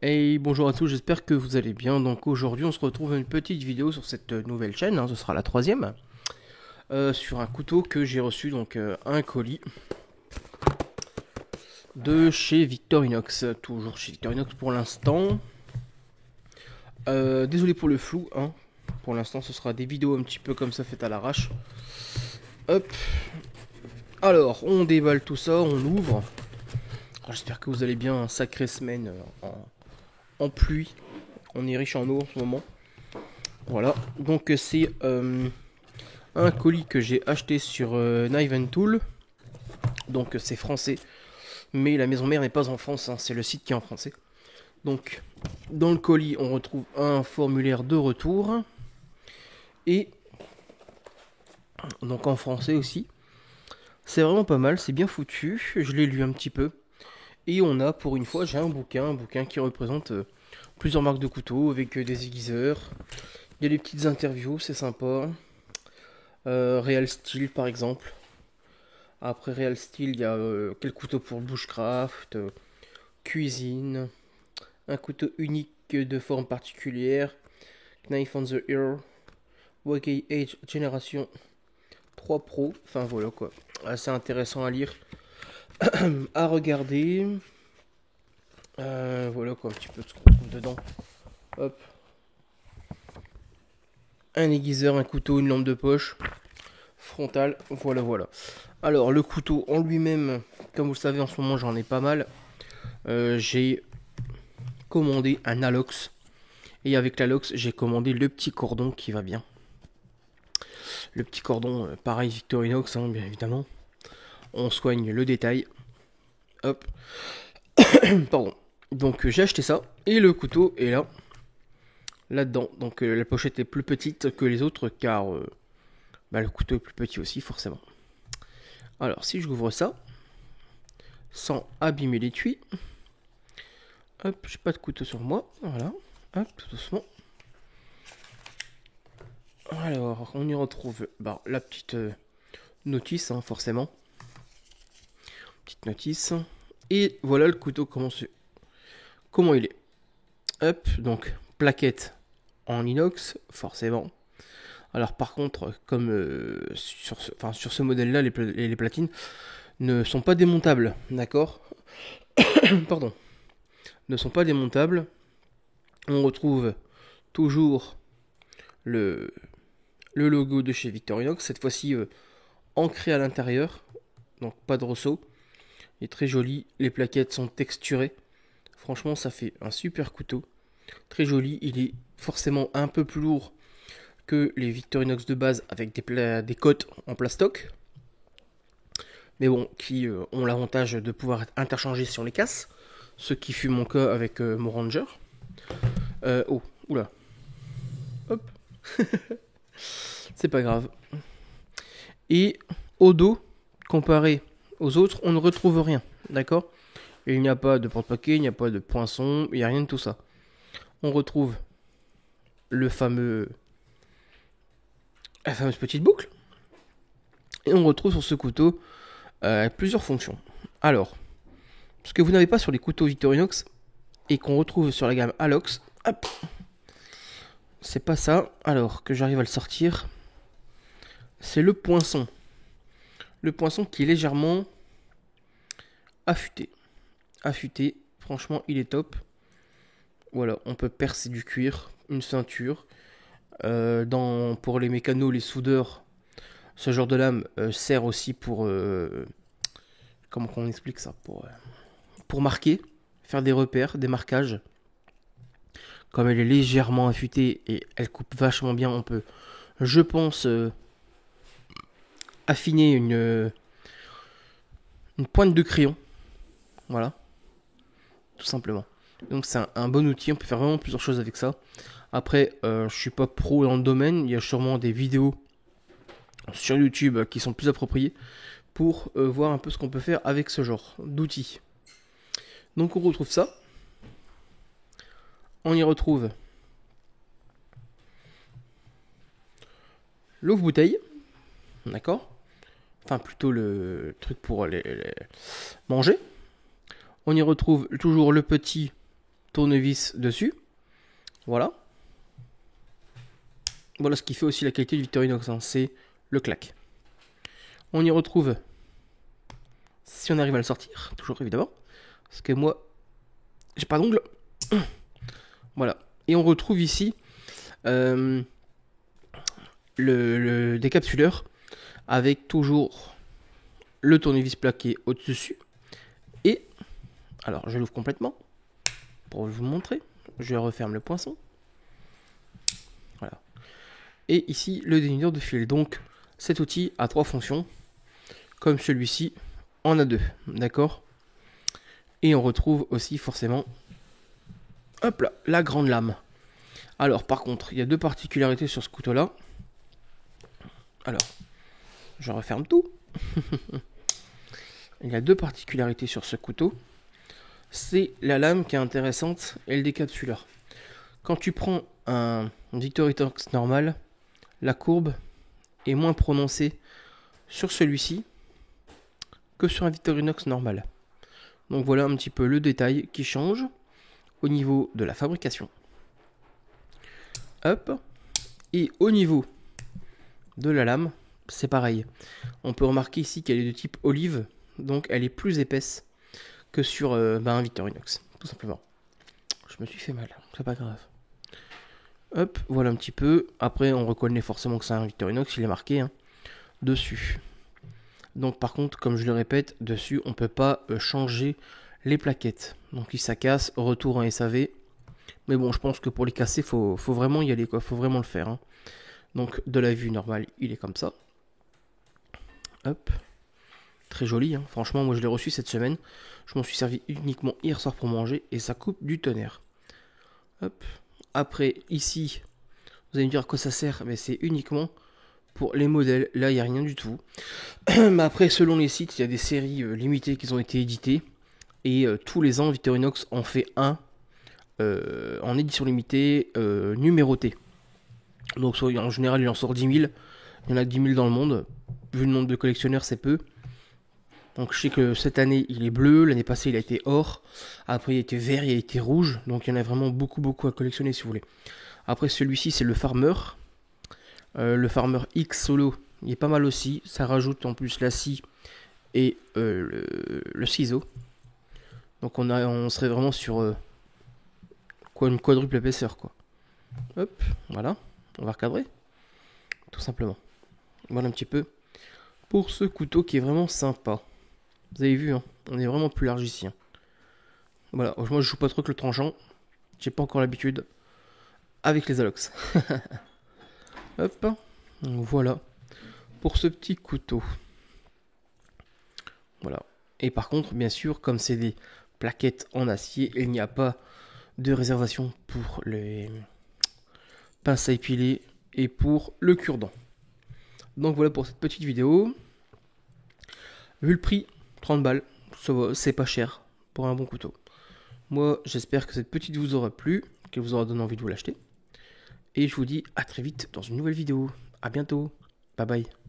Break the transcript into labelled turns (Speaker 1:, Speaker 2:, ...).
Speaker 1: Hey, bonjour à tous, j'espère que vous allez bien. Donc aujourd'hui on se retrouve à une petite vidéo sur cette nouvelle chaîne, ce sera la troisième, sur un couteau que j'ai reçu, donc un colis de chez Victorinox, toujours chez Victorinox pour l'instant. Désolé pour le flou, hein. Pour l'instant ce sera des vidéos un petit peu comme ça faites à l'arrache. Hop, alors on déballe tout ça, on ouvre. J'espère que vous allez bien, sacrée semaine en pluie, on est riche en eau en ce moment. Voilà, donc c'est un colis que j'ai acheté sur Knife and Tool. Donc c'est français, mais la maison mère n'est pas en France, hein, c'est le site qui est en français. Donc dans le colis, on retrouve un formulaire de retour et donc en français aussi. C'est vraiment pas mal, c'est bien foutu. Je l'ai lu un petit peu et on a pour une fois, j'ai un bouquin qui représente plusieurs marques de couteaux avec des aiguiseurs. Il y a des petites interviews, c'est sympa. Real Steel par exemple. Après Real Steel, il y a quel couteau pour bushcraft, cuisine, un couteau unique de forme particulière, Knife on the Ear, Waukee Age Génération 3 Pro, enfin voilà quoi. Assez intéressant à lire, à regarder. Voilà quoi, un petit peu de ce qu'on trouve dedans. Hop. Un aiguiseur, un couteau, une lampe de poche, frontale, voilà voilà. Alors le couteau en lui-même, comme vous le savez en ce moment j'en ai pas mal. J'ai commandé un Alox. Et avec l'Alox, j'ai commandé le petit cordon qui va bien. Le petit cordon, pareil Victorinox, hein, bien évidemment. On soigne le détail. Hop. Pardon. Donc j'ai acheté ça. Et le couteau est là. Là-dedans. Donc la pochette est plus petite que les autres car le couteau est plus petit aussi forcément. Alors si j'ouvre ça, sans abîmer l'étui. Hop, j'ai pas de couteau sur moi. Voilà. Hop, tout doucement. Alors, on y retrouve la petite notice, hein, forcément. Petite notice. Et voilà le couteau, comment il est. Hop, donc, plaquette en inox, forcément. Alors, par contre, comme sur ce modèle-là, les platines ne sont pas démontables, d'accord. Pardon. Ne sont pas démontables. On retrouve toujours le, le logo de chez Victorinox, cette fois-ci ancré à l'intérieur, donc pas de ressaut. Il est très joli, les plaquettes sont texturées. Franchement, ça fait un super couteau. Très joli, il est forcément un peu plus lourd que les Victorinox de base avec des cotes en plastoc. Mais bon, qui ont l'avantage de pouvoir être interchangés si on les casse. Ce qui fut mon cas avec mon Ranger. Oh, oula. Hop. C'est pas grave. Et au dos, comparé aux autres, on ne retrouve rien. D'accord. Il n'y a pas de porte-paquet, il n'y a pas de poinçon, il n'y a rien de tout ça. On retrouve le la fameuse petite boucle. Et on retrouve sur ce couteau plusieurs fonctions. Alors, ce que vous n'avez pas sur les couteaux Victorinox et qu'on retrouve sur la gamme Alox, hop, c'est pas ça. Alors que j'arrive à le sortir, c'est le poinçon. Le poinçon qui est légèrement affûté. Affûté, franchement, il est top. Voilà, on peut percer du cuir, une ceinture. Pour les mécanos, les soudeurs, ce genre de lame sert aussi pour comment on explique ça, pour marquer, faire des repères, des marquages. Comme elle est légèrement affûtée et elle coupe vachement bien, on peut, je pense, affiner une pointe de crayon. Voilà, tout simplement. Donc c'est un bon outil, on peut faire vraiment plusieurs choses avec ça. Après, je suis pas pro dans le domaine, il y a sûrement des vidéos sur YouTube qui sont plus appropriées pour voir un peu ce qu'on peut faire avec ce genre d'outils. Donc on retrouve ça. On y retrouve l'ouvre-bouteille, d'accord. Enfin plutôt le truc pour les manger. On y retrouve toujours le petit tournevis dessus. Voilà. Voilà ce qui fait aussi la qualité du Victorinox, hein, c'est le clac. On y retrouve, si on arrive à le sortir, toujours évidemment, parce que moi, j'ai pas d'ongles. Voilà. Et on retrouve ici le décapsuleur avec toujours le tournevis plaqué au-dessus. Et, alors je l'ouvre complètement pour vous montrer. Je referme le poinçon. Voilà. Et ici, le dénudeur de fil. Donc, cet outil a 3 fonctions. Comme celui-ci, en a 2. D'accord? Et on retrouve aussi forcément, hop là, la grande lame. Alors, par contre, il y a 2 particularités sur ce couteau-là. Alors, je referme tout. Il y a 2 particularités sur ce couteau. C'est la lame qui est intéressante et le décapsuleur. Quand tu prends un Victorinox normal, la courbe est moins prononcée sur celui-ci que sur un Victorinox normal. Donc voilà un petit peu le détail qui change au niveau de la fabrication. Hop. Et au niveau de la lame, c'est pareil. On peut remarquer ici qu'elle est de type olive, donc elle est plus épaisse que sur un Victorinox, tout simplement. Je me suis fait mal, c'est pas grave. Hop, voilà un petit peu. Après, on reconnaît forcément que c'est un Victorinox, il est marqué hein, dessus. Donc par contre, comme je le répète, dessus, on ne peut pas changer les plaquettes. Donc si ça casse, retour en SAV. Mais bon, je pense que pour les casser, faut vraiment y aller, quoi. Faut vraiment le faire. Hein. Donc de la vue normale, il est comme ça. Hop. Très joli, hein. Franchement, moi je l'ai reçu cette semaine. Je m'en suis servi uniquement hier soir pour manger et ça coupe du tonnerre. Hop. Après, ici, vous allez me dire à quoi ça sert, mais c'est uniquement pour les modèles. Là, il n'y a rien du tout. Mais après, selon les sites, il y a des séries limitées qui ont été éditées. Et tous les ans, Victorinox en fait un en édition limitée numéroté. Donc en général, il en sort 10 000. Il y en a 10 000 dans le monde. Vu le nombre de collectionneurs, c'est peu. Donc je sais que cette année, il est bleu. L'année passée, il a été or. Après, il a été vert, il a été rouge. Donc il y en a vraiment beaucoup à collectionner si vous voulez. Après, celui-ci, c'est le Farmer. Le Farmer X Solo, il est pas mal aussi. Ça rajoute en plus la scie et le ciseau. Donc on serait vraiment sur une quadruple épaisseur quoi. Hop, voilà. On va recadrer. Tout simplement. Voilà un petit peu pour ce couteau qui est vraiment sympa. Vous avez vu, hein, on est vraiment plus large ici. Hein. Voilà, moi je joue pas trop avec le tranchant. J'ai pas encore l'habitude avec les Alox. Hop, voilà pour ce petit couteau. Voilà. Et par contre, bien sûr, comme c'est des plaquettes en acier, il n'y a pas de réservation pour les pinces à épiler et pour le cure-dent. Donc voilà pour cette petite vidéo. Vu le prix, 30 balles, c'est pas cher pour un bon couteau. Moi, j'espère que cette petite vous aura plu, qu'elle vous aura donné envie de vous l'acheter. Et je vous dis à très vite dans une nouvelle vidéo. À bientôt. Bye bye.